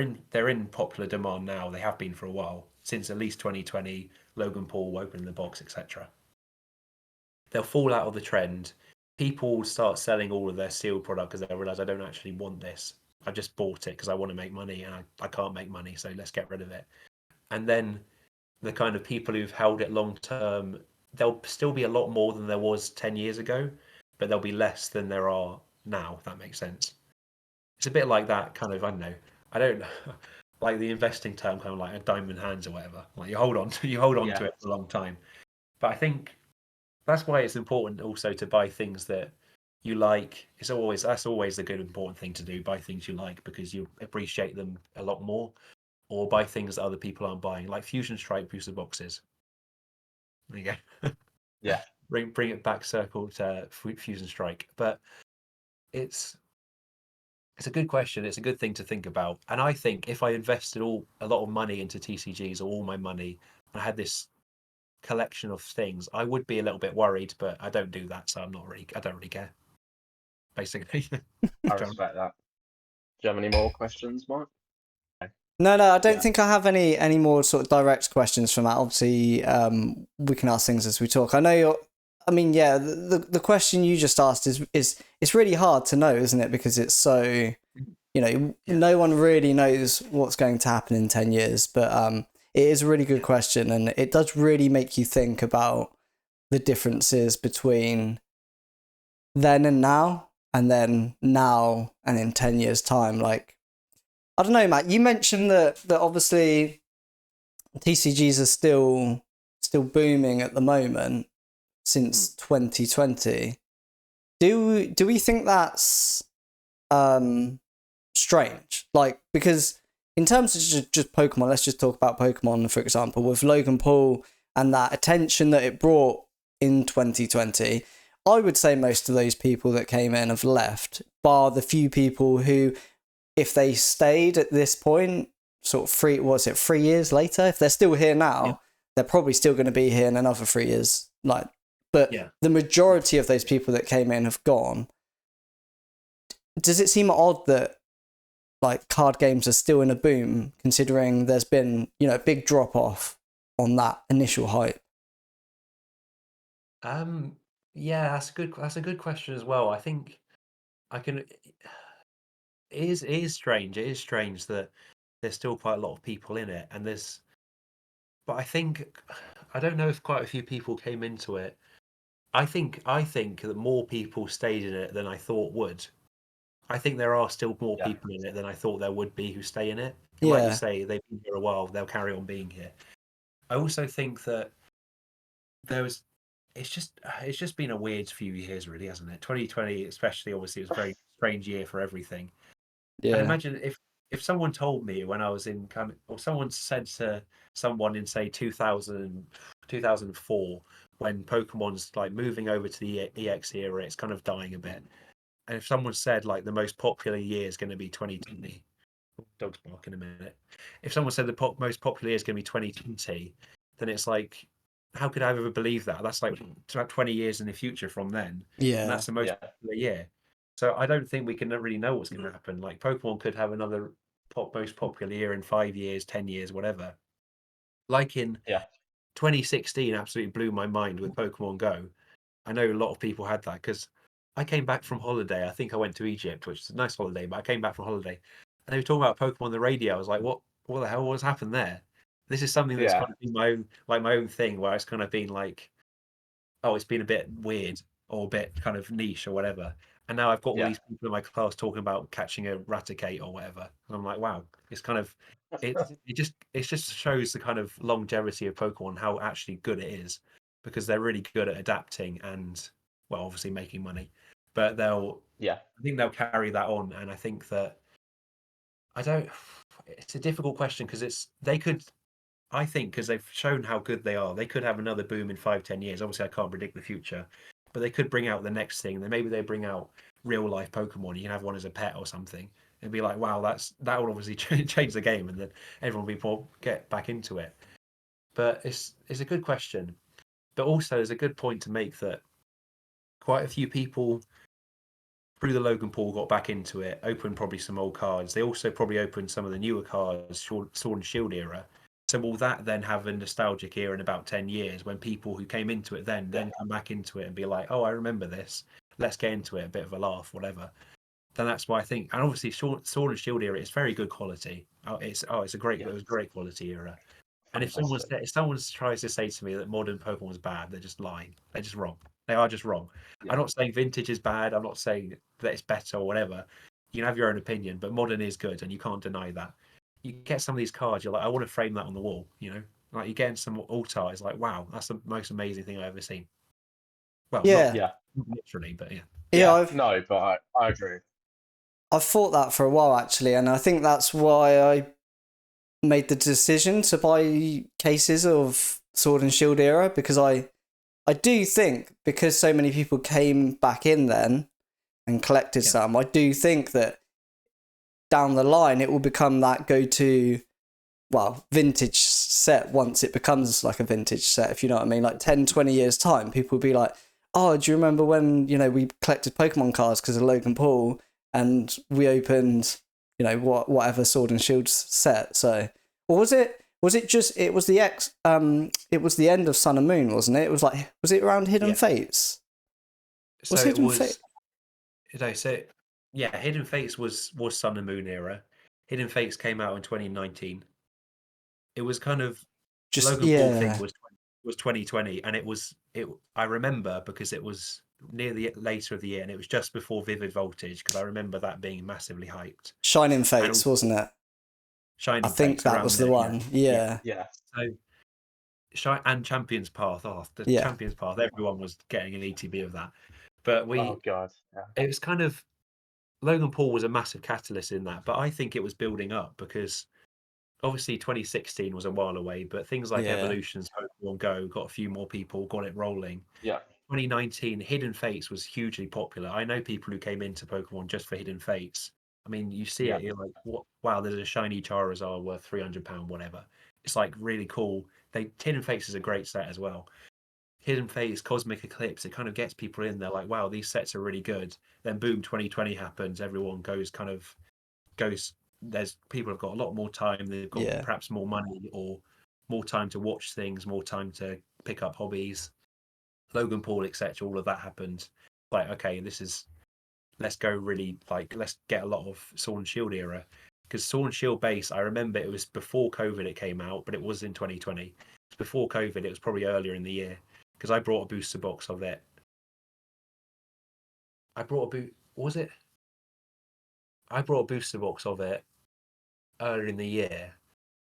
in popular demand now. They have been for a while, since at least 2020, Logan Paul opening the box, etc. They'll fall out of the trend. People will start selling all of their sealed product because they realize I don't actually want this. I just bought it because I want to make money and I can't make money, so let's get rid of it. And then the kind of people who've held it long term, there'll still be a lot more than there was 10 years ago, but there'll be less than there are now, if that makes sense. It's a bit like that kind of, I don't know, like the investing term, kind of like a diamond hands or whatever. Like you hold on to it for a long time. But I think that's why it's important also to buy things that you like. That's always a good important thing to do. Buy things you like because you appreciate them a lot more, or buy things that other people aren't buying, like Fusion Strike booster boxes. There you go. Yeah. Bring it back circle to Fusion Strike. But it's a good question. It's a good thing to think about. And I think if I invested a lot of money into TCGs or all my money, and I had this collection of things, I would be a little bit worried. But I don't do that, so I don't really care. Basically, I respect that. Do you have any more questions, Mike? No, I don't think I have any more sort of direct questions from that. Obviously, we can ask things as we talk. I know the question you just asked is it's really hard to know, isn't it? Because it's so, no one really knows what's going to happen in 10 years. But it is a really good question, and it does really make you think about the differences between then and now, and then now and in 10 years' time. Like, I don't know, Matt. You mentioned that obviously TCGs are still booming at the moment since 2020. Do we think that's strange? Like, because in terms of just Pokemon, let's just talk about Pokemon, for example, with Logan Paul and that attention that it brought in 2020. I would say most of those people that came in have left, bar the few people who, if they stayed at this point, sort of 3 years later, if they're still here now, they're probably still going to be here in another 3 years. But the majority of those people that came in have gone. Does it seem odd that card games are still in a boom, considering there's been a big drop off on that initial hype? Yeah, that's a good question as well. I think I can. It is strange. It is strange that there's still quite a lot of people in it, and but I think I don't know if quite a few people came into it. I think that more people stayed in it than I thought would. I think there are still more people in it than I thought there would be who stay in it. And like you say, they've been here a while, they'll carry on being here. I also think that it's just been a weird few years, really, hasn't it? 2020, especially, obviously, it was a very strange year for everything. Yeah. And imagine if someone told me when I was or someone said to someone in, say, 2004, when Pokemon's moving over to the EX era, it's kind of dying a bit. And if someone said the most popular year is going to be 2020, dog's bark in a minute. If someone said the most popular year is going to be 2020, then it's how could I ever believe that? That's about 20 years in the future from then. Yeah. And that's the most popular year. So I don't think we can really know what's going to happen. Pokemon could have another most popular year in 5 years, 10 years, whatever. In 2016, absolutely blew my mind with Pokemon Go. I know a lot of people had that because I came back from holiday. I think I went to Egypt, which is a nice holiday, but I came back from holiday and they were talking about Pokemon on the radio. I was like, what the hell was happened there? This is something that's kind of been my own thing, where it's kind of been oh, it's been a bit weird or a bit kind of niche or whatever. And now I've got all these people in my class talking about catching a Raticate or whatever. And I'm like, wow, it's kind of it just shows the kind of longevity of Pokemon, how actually good it is, because they're really good at adapting and, well, obviously making money. But I think they'll carry that on. And I think that it's a difficult question because I think because they've shown how good they are, they could have another boom in 5-10 years. Obviously, I can't predict the future, but they could bring out the next thing. Then maybe they bring out real life Pokemon. You can have one as a pet or something, and be like, wow, that will obviously change the game, and then everyone will get back into it. But it's a good question, but also there's a good point to make that quite a few people through the Logan Paul got back into it, opened probably some old cards. They also probably opened some of the newer cards, Sword and Shield era. So will that then have a nostalgic era in about 10 years when people who came into it then come back into it and be like, oh, I remember this. Let's get into it, a bit of a laugh, whatever. Then that's why I think, and obviously Sword and Shield era, it's very good quality. It was a great quality era. And if someone tries to say to me that modern Pokemon is bad, they're just lying. They're just wrong. They are just wrong. Yeah. I'm not saying vintage is bad. I'm not saying that it's better or whatever. You can have your own opinion, but modern is good, and you can't deny that. You get some of these cards, you're like, I want to frame that on the wall. You know, like you get some Altar, it's like, wow, that's the most amazing thing I've ever seen. Well, Yeah. Yeah. not literally, but yeah. Yeah, No, but I agree. I've thought that for a while actually, and I think that's why I made the decision to buy cases of Sword and Shield era, because I do think, because so many people came back in then and collected some, I do think that down the line it will become that go-to, well, vintage set once it becomes like a vintage set, if you know what I mean. Like 10, 20 years time, people will be like, oh, do you remember when, you know, we collected Pokemon cards because of Logan Paul and we opened, you know, whatever Sword and Shield set. So, or was it just, it was the it was the end of Sun and Moon, wasn't it? It was like, was it around Hidden Fates? So Was Hidden Fates? Hidden Fates was Sun and Moon era. Hidden Fates came out in 2019. It was kind of Just, Logan Paul thing was 2020, and I remember because it was near the later of the year, and it was just before Vivid Voltage, because I remember that being massively hyped. Shining Fates, wasn't it? Shining I think Fates that was the one. Yeah. So and Champions Path. Oh, the Champions Path. Everyone was getting an ETB of that, but Oh god, it was kind of Logan Paul was a massive catalyst in that, but I think it was building up because obviously 2016 was a while away, but things like Evolutions, Pokemon Go got a few more people, got it rolling. Yeah. 2019, Hidden Fates was hugely popular. I know people who came into Pokemon just for Hidden Fates. I mean, you see it, you're like, what? Wow, there's a shiny Charizard worth £300, whatever. It's like really cool. Hidden Fates is a great set as well. Hidden Fates, Cosmic Eclipse, it kind of gets people in there like, wow, these sets are really good. Then boom, 2020 happens. Everyone goes. There's people have got a lot more time. They've got perhaps more money or more time to watch things, more time to pick up hobbies. Logan Paul, etc. All of that happened. Like, okay, let's go really, like, let's get a lot of Sword and Shield era. Because Sword and Shield base, I remember it was before COVID it came out, but it was in 2020. Before COVID, it was probably earlier in the year. Because I brought a booster box of it. I brought a booster box of it earlier in the year.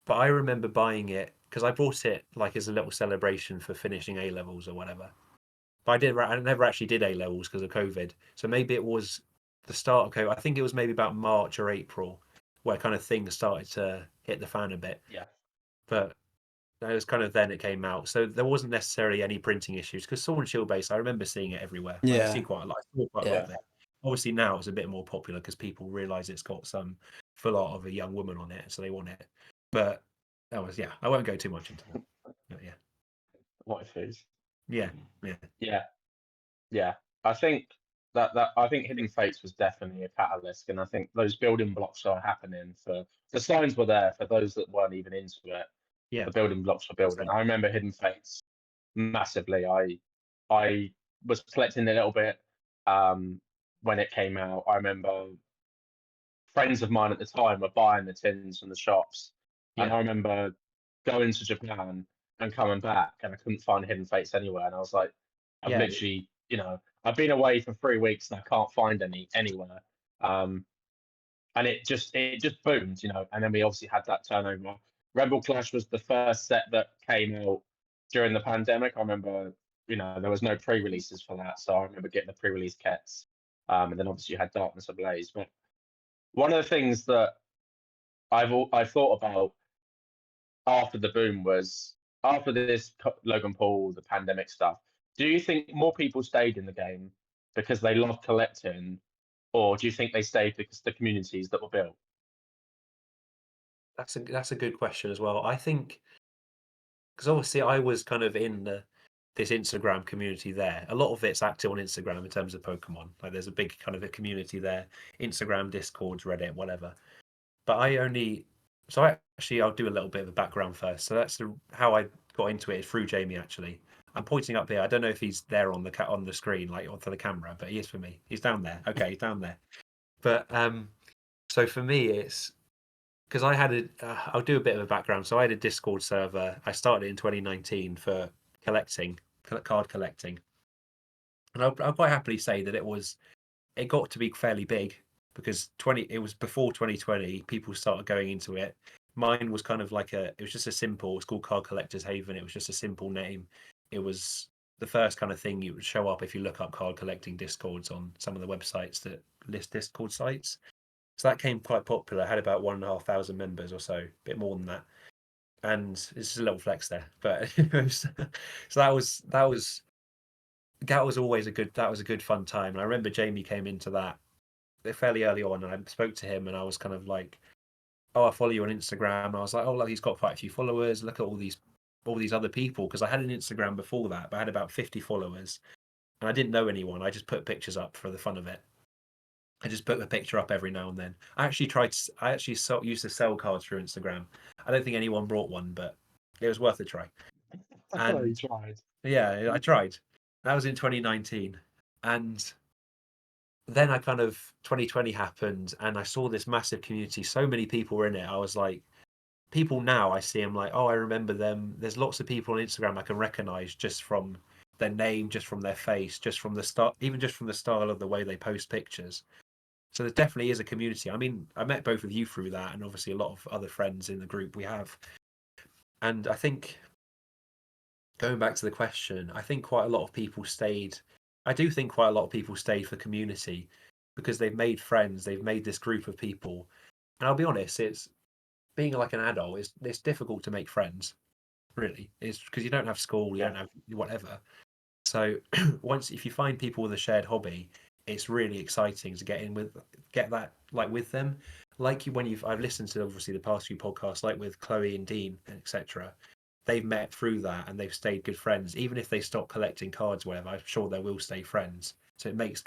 But I remember buying it because I bought it like as a little celebration for finishing A levels or whatever. But I never actually did A levels because of COVID. So maybe it was the start of COVID. I think it was maybe about March or April where kind of things started to hit the fan a bit. Yeah. But it was kind of then it came out. So there wasn't necessarily any printing issues because Sword and Shield base, I remember seeing it everywhere. Like, I see quite a lot. I saw quite a lot of it. Obviously now it's a bit more popular because people realise it's got some full art of a young woman on it, so they want it. But that was I won't go too much into that. But What if it's? Yeah. I think I think Hidden Fates was definitely a catalyst, and I think those building blocks are happening. For the signs were there for those that weren't even into it. Yeah. The building blocks were building. I remember Hidden Fates massively. I was collecting a little bit when it came out. I remember friends of mine at the time were buying the tins from the shops, and I remember going to Japan and coming back, and I couldn't find Hidden Fates anywhere, and I was like, I've literally, I've been away for 3 weeks and I can't find any anywhere. And it just boomed, and then we obviously had that turnover. Rebel Clash was the first set that came out during the pandemic. I remember, there was no pre-releases for that, so I remember getting the pre-release kits. And then obviously you had Darkness Ablaze. But one of the things that I've thought about after the boom was, after this Logan Paul, the pandemic stuff, do you think more people stayed in the game because they loved collecting, or do you think they stayed because the communities that were built? That's a good question as well. I think because obviously I was kind of in this Instagram community there. A lot of it's active on Instagram in terms of Pokemon. Like there's a big kind of a community there. Instagram, Discord, Reddit, whatever. But I'll do a little bit of a background first. So that's how I got into it, is through Jamie. Actually, I'm pointing up here. I don't know if he's there on the screen, like onto the camera, but he is for me. He's down there. Okay, he's down there. But so for me, it's because I'll do a bit of a background. So I had a Discord server. I started it in 2019 for card collecting, and I'll quite happily say that it got to be fairly big, because it was before 2020 people started going into it. Mine was kind of like it was just a simple, it's called Card Collectors Haven. It was just a simple name. It was the first kind of thing you would show up if you look up card collecting discords on some of the websites that list discord sites. So that came quite popular. Had about 1,500 members or so, a bit more than that. And it's just a little flex there, but so that was always a good fun time. And I remember Jamie came into that fairly early on, and I spoke to him, and I was kind of like, "Oh, I follow you on Instagram." And I was like, "Oh, look, he's got quite a few followers. Look at all these other people." Because I had an Instagram before that, but I had about 50 followers, and I didn't know anyone. I just put pictures up for the fun of it. I just put a picture up every now and then. I actually used to sell cards through Instagram. I don't think anyone brought one, but it was worth a try. You tried. Yeah, I tried. That was in 2019, and then 2020 happened, and I saw this massive community. So many people were in it. I was like, people now I see, I'm like, oh, I remember them. There's lots of people on Instagram I can recognize just from their name, just from their face, just from the start, even just from the style of the way they post pictures. So there definitely is a community. I mean, I met both of you through that, and obviously a lot of other friends in the group we have. And I think, going back to the question, I think quite a lot of people stayed. I do think quite a lot of people stayed for community, because they've made friends. They've made this group of people. And I'll be honest, it's being like an adult. It's difficult to make friends. Really, it's because you don't have school, you don't have whatever. So if you find people with a shared hobby, it's really exciting to get that like with them. Like I've listened to obviously the past few podcasts, like with Chloe and Dean, etc. They've met through that and they've stayed good friends. Even if they stop collecting cards, whatever, I'm sure they will stay friends. So it's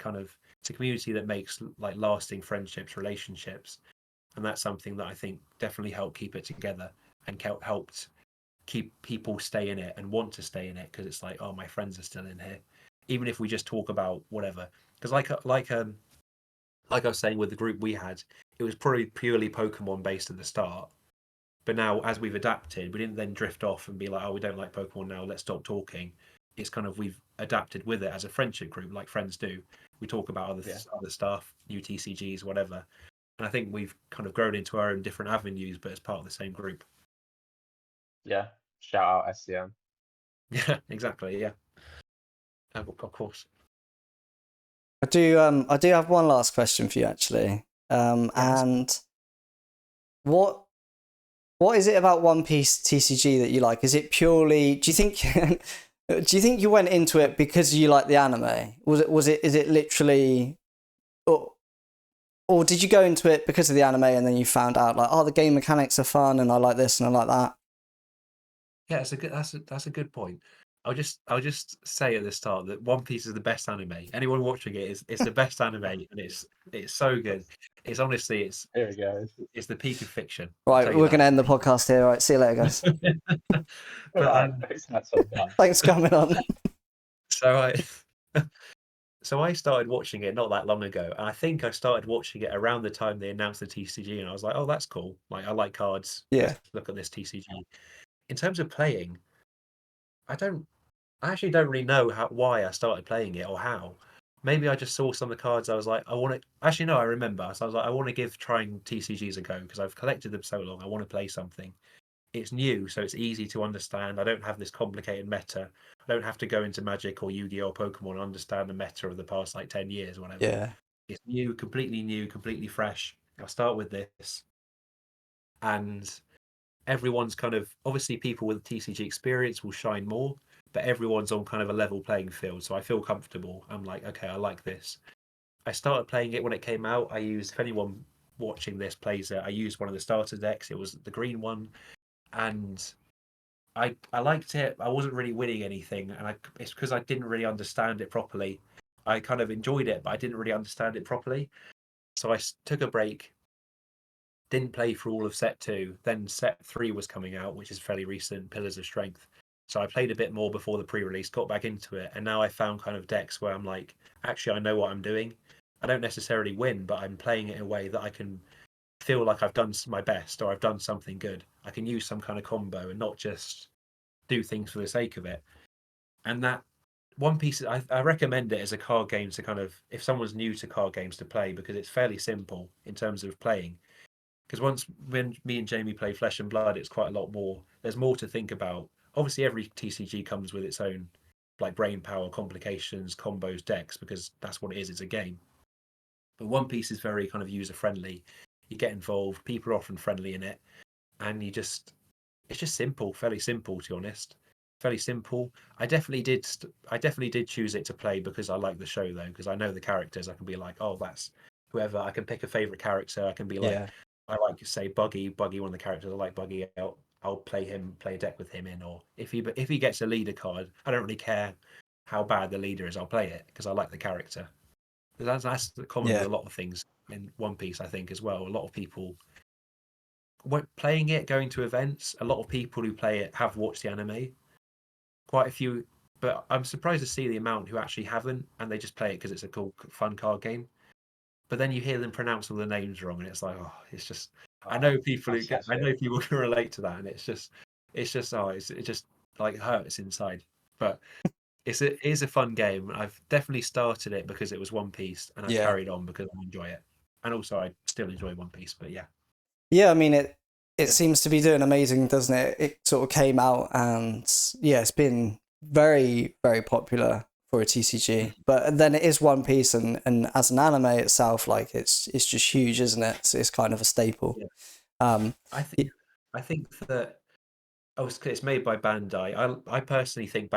a community that makes like lasting friendships, relationships, and that's something that I think definitely helped keep it together and helped keep people stay in it and want to stay in it, because it's like, oh, my friends are still in here, even if we just talk about whatever. Because like I was saying with the group we had, it was probably purely Pokemon based at the start, but now as we've adapted, we didn't then drift off and be like, oh, we don't like Pokemon now, let's stop talking. It's kind of, we've adapted with it as a friendship group, like friends do. We talk about other stuff, new TCGs, whatever. And I think we've kind of grown into our own different avenues, but as part of the same group. Yeah. Shout out SCM. Yeah, exactly. Yeah, of course. I do have one last question for you, actually. Yes. And what is it about One Piece TCG that you like? Is it purely? Do you think you went into it because you like the anime? Is it literally, or did you go into it because of the anime and then you found out like, oh, the game mechanics are fun and I like this and I like that? Yeah, that's a good point. I'll just say at the start that One Piece is the best anime. Anyone watching it it's the best anime, and it's so good. It's honestly Here we go. it's the peak of fiction. Right, we're gonna end the podcast here. All right, see you later, guys. But Thanks for coming on. so I started watching it not that long ago, and I think I started watching it around the time they announced the TCG, and I was like, oh, that's cool. Like, I like cards. Yeah. Let's look at this TCG. In terms of playing, I actually don't really know why I started playing it or how. Maybe I just saw some of the cards. I was like, I want to. Actually, no, I remember. So I was like, I want to give trying TCGs a go, because I've collected them so long. I want to play something. It's new, so it's easy to understand. I don't have this complicated meta. I don't have to go into Magic or Yu-Gi-Oh or Pokemon and understand the meta of the past like 10 years or whatever. Yeah. It's new, completely fresh. I'll start with this. And everyone's kind of, obviously people with TCG experience will shine more, but everyone's on kind of a level playing field. So I feel comfortable. I'm like, okay, I like this. I started playing it when it came out. If anyone watching this plays it, I used one of the starter decks. It was the green one. And I liked it. I wasn't really winning anything. And it's because I didn't really understand it properly. I kind of enjoyed it, but I didn't really understand it properly. So I took a break, didn't play for all of set 2. Then set 3 was coming out, which is fairly recent, Pillars of Strength. So I played a bit more before the pre-release, got back into it, and now I found kind of decks where I'm like, actually, I know what I'm doing. I don't necessarily win, but I'm playing it in a way that I can feel like I've done my best or I've done something good. I can use some kind of combo and not just do things for the sake of it. And that One Piece, I recommend it as a card game to kind of, if someone's new to card games, to play, because it's fairly simple in terms of playing. Because when me and Jamie play Flesh and Blood, it's quite a lot more. There's more to think about. Obviously, every TCG comes with its own like brain power, complications, combos, decks, because that's what it is. It's a game. But One Piece is very kind of user friendly. You get involved. People are often friendly in it, and it's just simple, fairly simple, to be honest. Fairly simple. I definitely did choose it to play because I like the show, though, because I know the characters. I can be like, oh, that's whoever. I can pick a favorite character. I can be like, Yeah. I like to say Buggy, one of the characters. I like Buggy. I'll play a deck with him in, or if he gets a leader card, I don't really care how bad the leader is. I'll play it because I like the character. That's common with Yeah. a lot of things in One Piece, I think, as well. A lot of people playing it, going to events. A lot of people who play it have watched the anime. Quite a few, but I'm surprised to see the amount who actually haven't, and they just play it because it's a cool, fun card game. But then you hear them pronounce all the names wrong, and it's like, oh, it's just. I know people can relate to that, and it's just it just like hurts inside. But it is a fun game. I've definitely started it because it was One Piece, and I've Yeah. carried on because I enjoy it, and also I still enjoy One Piece. But yeah, Yeah, I mean it seems to be doing amazing, doesn't it? It sort of came out and yeah, it's been very, very popular for a TCG. But then it is One Piece and as an anime itself, like it's just huge, isn't it? So it's kind of a staple. Yeah. Um I think that it's made by Bandai. I personally think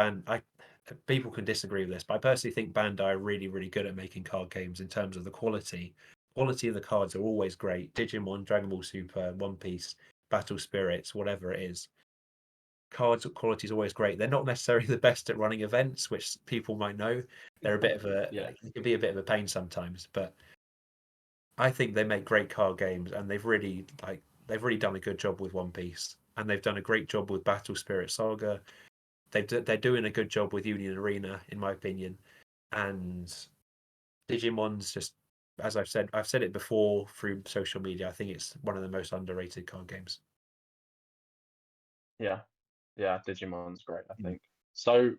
people can disagree with this, but I personally think Bandai are really, really good at making card games in terms of the quality. Quality of the cards are always great. Digimon, Dragon Ball Super, One Piece, Battle Spirits, whatever it is. Cards quality is always great. They're not necessarily the best at running events, which people might know. They're a bit of a Yeah. it can be a bit of a pain sometimes, but I think they make great card games, and they've really done a good job with One Piece, and they've done a great job with Battle Spirit Saga. They're doing a good job with Union Arena, in my opinion, and Digimon's just, as I've said it before through social media. I think it's one of the most underrated card games. Yeah. Yeah. Digimon's great, I think. So,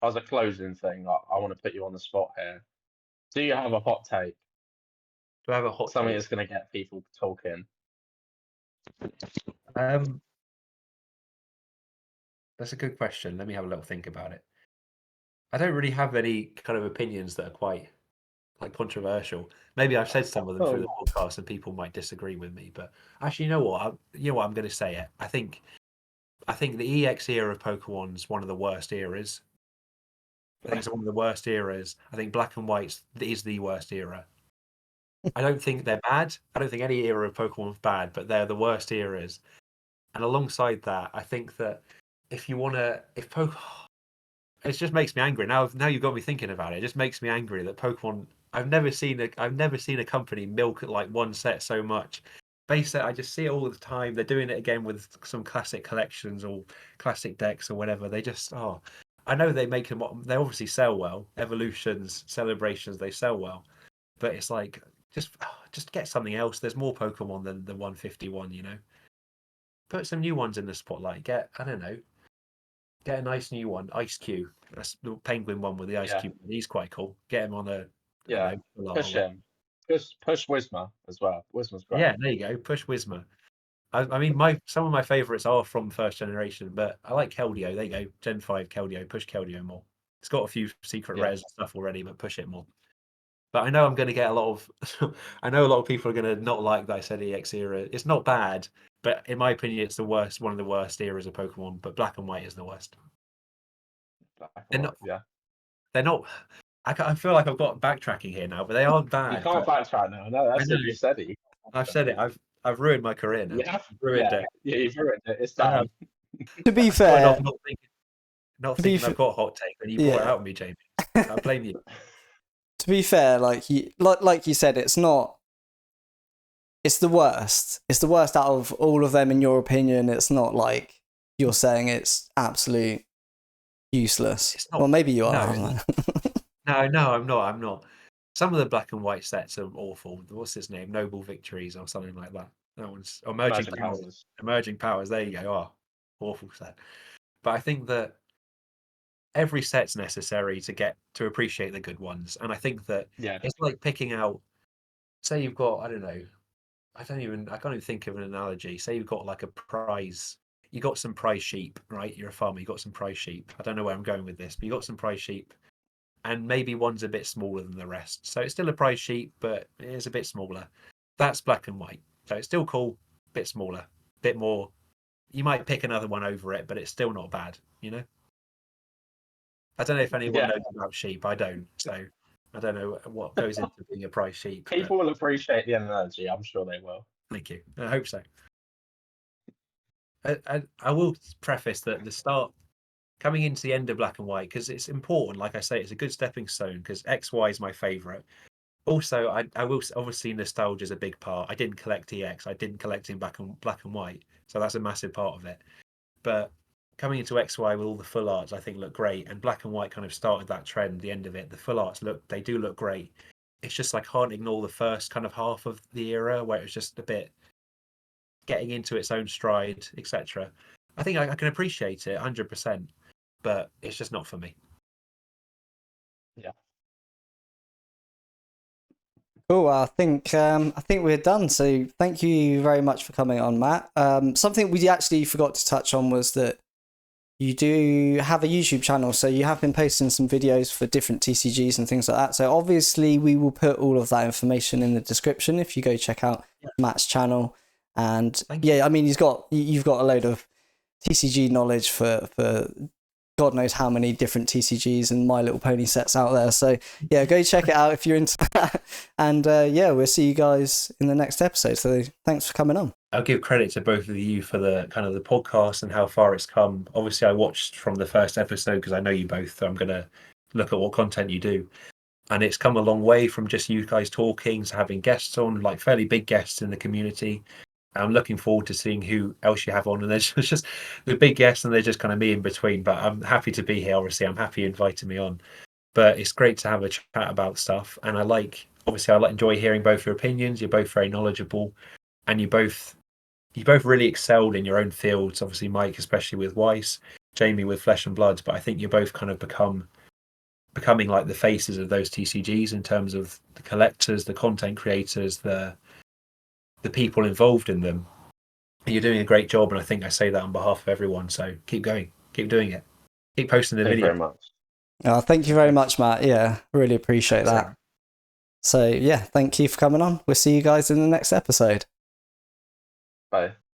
as a closing thing, I want to put you on the spot here. Do you have a hot take? Do I have a hot Something take? that's going to get people talking? That's a good question. Let me have a little think about it. I don't really have any kind of opinions that are quite like controversial. Maybe I've said some of them through the podcast, and people might disagree with me. But actually, you know what? I'm going to say it. I think the EX era of Pokemon's one of the worst eras. I think it's one of the worst eras. I think Black and White is the worst era. I don't think they're bad. I don't think any era of Pokemon is bad, but they're the worst eras. And alongside that, I think that if Pokemon, it just makes me angry. Now you've got me thinking about it. It just makes me angry that Pokemon. I've never seen a company milk like one set so much. Base set, I just see it all the time. They're doing it again with some classic collections or classic decks or whatever. They just I know they make them. They obviously sell well. Evolutions, celebrations, they sell well. But it's like just get something else. There's more Pokemon than the 151. Put some new ones in the spotlight. I don't know. Get a nice new one. Ice Cube. That's the penguin one with the ice cube. He's quite cool. Get him on a Yeah. Push him. Push Wisma as well. Wisma's great. Yeah, there you go. Push Wisma. I mean, some of my favourites are from first generation, but I like Keldeo. There you go. Gen 5 Keldeo. Push Keldeo more. It's got a few secret rares and stuff already, but push it more. But I know I'm going to get a lot of. I know a lot of people are going to not like that I said EX era. It's not bad, but in my opinion, it's the worst. One of the worst eras of Pokemon. But Black and White is the worst. They're not. I feel like I've got backtracking here now, but they aren't bad. You can't backtrack now. No, that's it. You said it. I've said it. I've ruined my career now. Yeah. I've ruined it. Yeah, you've ruined it. It's done. To be fair, not thinking I've got a hot take, and you brought it out of me, Jamie. I blame you. To be fair, like you said, it's not it's the worst. It's the worst out of all of them, in your opinion. It's not like you're saying it's absolute useless. It's not, Well, maybe you are. no, I don't know. no, I'm not. Some of the black and white sets are awful. What's his name? Noble Victories or something like that. That one's Emerging Emerging Powers. powers. Emerging Powers. There you go. Oh, awful set. But I think that every set's necessary to get to appreciate the good ones, and I think that Yeah. it's like picking out. Say you've got, I don't know, I can't even think of an analogy. Say you've got like a prize. You got some prize sheep, right? You're a farmer. You got some prize sheep. I don't know where I'm going with this, but you got some prize sheep, and maybe one's a bit smaller than the rest. So it's still a prize sheep, but it is a bit smaller. That's black and white. So it's still cool, bit smaller, bit more. You might pick another one over it, but it's still not bad. You know. I don't know if anyone Yeah. knows about sheep. I don't. So I don't know what goes into being a prize sheep. but People will appreciate the analogy. I'm sure they will. Thank you. I hope so. I will preface that the start coming into the end of black and white, because it's important. Like I say, it's a good stepping stone because XY is my favorite. Also, I will obviously nostalgia is a big part. I didn't collect EX. I didn't collect in black and white, so that's a massive part of it. But coming into XY with all the full arts, I think look great, and black and white kind of started that trend. The end of it, the full arts they do look great. It's just I can't ignore the first kind of half of the era where it was just a bit getting into its own stride, etc. I think I can appreciate it 100%, but it's just not for me. Yeah. Cool. I think we're done. So thank you very much for coming on, Matt. Something we actually forgot to touch on was that you do have a YouTube channel, so you have been posting some videos for different TCGs and things like that. So obviously we will put all of that information in the description if you go check out Matt's channel. And yeah, I mean you've got a load of TCG knowledge for God knows how many different TCGs and My Little Pony sets out there. So yeah, go check it out if you're into that. And yeah, we'll see you guys in the next episode. So thanks for coming on. I'll give credit to both of you for the kind of the podcast and how far it's come. Obviously, I watched from the first episode because I know you both. So I'm going to look at what content you do. And it's come a long way from just you guys talking to having guests on, like fairly big guests in the community. I'm looking forward to seeing who else you have on. And there's just the big guests and they're just kind of me in between. But I'm happy to be here. Obviously, I'm happy you invited me on. But it's great to have a chat about stuff. And I enjoy hearing both your opinions. You're both very knowledgeable. And you both really excelled in your own fields. Obviously, Mike, especially with Weiss, Jamie with Flesh and Blood. But I think you're both kind of becoming like the faces of those TCGs in terms of the collectors, the content creators, the people involved in them. You're doing a great job, and I think I say that on behalf of everyone. So keep going, keep doing it, keep posting the Thank you video. very much. Oh, thank you very much, Matt. Yeah, really appreciate that. Sorry. So yeah, thank you for coming on. We'll see you guys in the next episode. Bye.